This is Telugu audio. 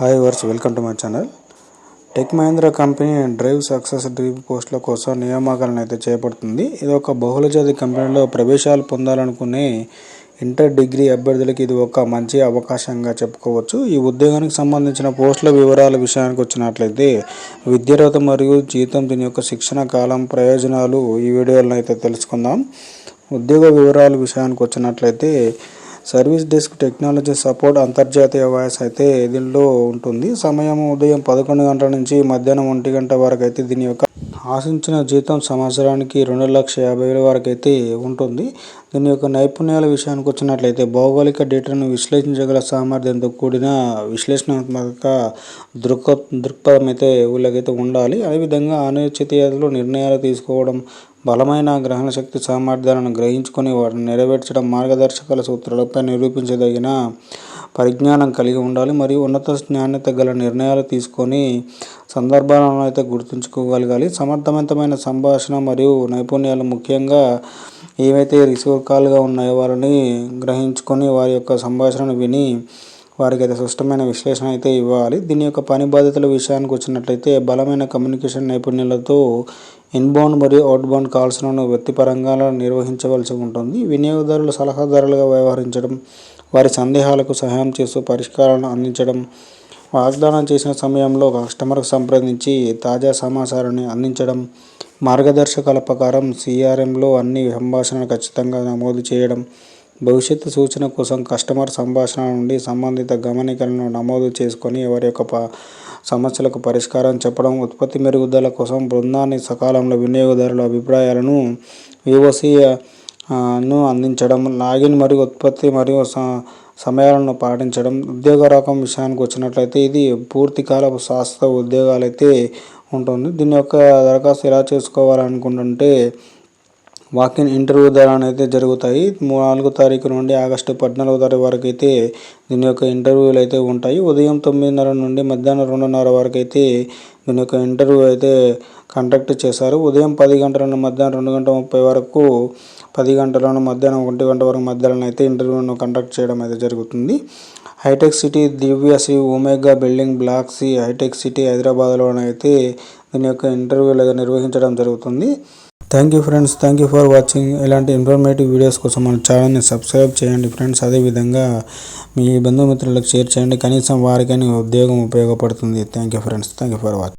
Hi viewers welcome to my channel. Tech Mahindra company drive success dream పోస్టుల కోసం నియామకాలను అయితే చేపడుతుంది. ఇది ఒక బహుళజాతి కంపెనీలో ప్రవేశాలు పొందాలనుకునే ఇంటర్ డిగ్రీ అభ్యర్థులకు ఇది ఒక మంచి అవకాశంగా చెప్పుకోవచ్చు. ఈ ఉద్యోగానికి సంబంధించిన పోస్టుల వివరాల విషయానికి వచ్చినట్లయితే విద్యార్హత మరియు జీతం, దీని యొక్క శిక్షణ కాలం, ప్రయోజనాలు ఈ వీడియోలో అయితే తెలుసుకుందాం. ఉద్యోగ వివరాల విషయానికి వచ్చినట్లయితే సర్వీస్ డెస్క్ టెక్నాలజీ సపోర్ట్ అంతర్జాతీయ వాయిస్ అయితే దీనిలో ఉంటుంది. సమయం ఉదయం 11 గంటల నుంచి మధ్యాహ్నం 1 గంట వరకు అయితే దీని యొక్క ఆశించిన జీతం సంవత్సరానికి 2,50,000 వరకు అయితే ఉంటుంది. దీని యొక్క నైపుణ్యాల విషయానికి వచ్చినట్లయితే భౌగోళిక డేటాను విశ్లేషించగల సామర్థ్యంతో కూడిన విశ్లేషణాత్మక దృక్పథం అయితే వీళ్ళకైతే ఉండాలి. అదేవిధంగా అనిశ్చితలో నిర్ణయాలు తీసుకోవడం, బలమైన గ్రహణ శక్తి సామర్థ్యాలను గ్రహించుకొని వాటిని నెరవేర్చడం, మార్గదర్శకాల సూత్రాలపై నిరూపించదగిన పరిజ్ఞానం కలిగి ఉండాలి మరియు ఉన్నత నాణ్యత గల నిర్ణయాలు తీసుకొని సందర్భాలను అయితే గుర్తుంచుకోగలగాలి. సమర్థవంతమైన సంభాషణ మరియు నైపుణ్యాలు, ముఖ్యంగా ఏవైతే రిసీవర్ కాల్గా ఉన్నాయో వారిని గ్రహించుకొని వారి యొక్క సంభాషణను విని వారికి అయితే స్పష్టమైన విశ్లేషణ అయితే ఇవ్వాలి. దీని యొక్క పని బాధ్యతల విషయానికి వచ్చినట్లయితే బలమైన కమ్యూనికేషన్ నైపుణ్యాలతో ఇన్బౌండ్ మరియు అవుట్బౌండ్ కాల్స్లను వ్యక్తిపరంగా నిర్వహించవలసి ఉంటుంది. వినియోగదారుల సలహాదారులుగా వ్యవహరించడం, వారి సందేహాలకు సహాయం చేస్తూ పరిష్కారాలను అందించడం, వాగ్దానం చేసిన సమయంలో కస్టమర్కు సంప్రదించి తాజా సమాచారాన్ని అందించడం, మార్గదర్శకాల ప్రకారం CRMలో అన్ని సంభాషణలు ఖచ్చితంగా నమోదు చేయడం, భవిష్యత్తు సూచన కోసం కస్టమర్ సంభాషణ నుండి సంబంధిత గమనికలను నమోదు చేసుకొని వారి యొక్క సమస్యలకు పరిష్కారం చెప్పడం, ఉత్పత్తి మెరుగుదల కోసం బృందాన్ని సకాలంలో వినియోగదారుల అభిప్రాయాలను VOCను అందించడం, లాగిన్ మరియు ఉత్పత్తి మరియు సమయాలను పాటించడం. ఉద్యోగ రకం విషయానికి వచ్చినట్లయితే ఇది పూర్తికాల శాశ్వత ఉద్యోగాలు అయితే ఉంటుంది. దీని యొక్క దరఖాస్తు ఎలా చేసుకోవాలనుకుంటుంటే వాకిన్ ఇంటర్వ్యూ ద్వారా అయితే జరుగుతాయి. 4 తారీఖు నుండి ఆగస్టు 14వ తారీఖు వరకు అయితే దీని యొక్క ఇంటర్వ్యూలు అయితే ఉంటాయి. ఉదయం 9:30 నుండి మధ్యాహ్నం 2:30 వరకు అయితే దీని యొక్క ఇంటర్వ్యూ అయితే కండక్ట్ చేశారు. ఉదయం 10 గంటల నుండి మధ్యాహ్నం 2:30 వరకు, 10 గంటల నుండి మధ్యాహ్నం 1 గంట వరకు మధ్యాహ్నం అయితే ఇంటర్వ్యూను కండక్ట్ చేయడం అయితే జరుగుతుంది. Hitech city, Divyasree Omega building block C, hitech city హైదరాబాద్లోనైతే దీని యొక్క ఇంటర్వ్యూలు నిర్వహించడం జరుగుతుంది. Thank you friends, thank you for watching. ఇలాంటి ఇన్ఫర్మేటివ్ వీడియోస్ కోసం మన ఛానల్ని సబ్స్క్రైబ్ చేయండి ఫ్రెండ్స్. అదేవిధంగా మీ బంధుమిత్రులకు షేర్ చేయండి, కనీసం వారికైనా ఉద్యోగం ఉపయోగపడుతుంది. Thank you friends, thank you for watching.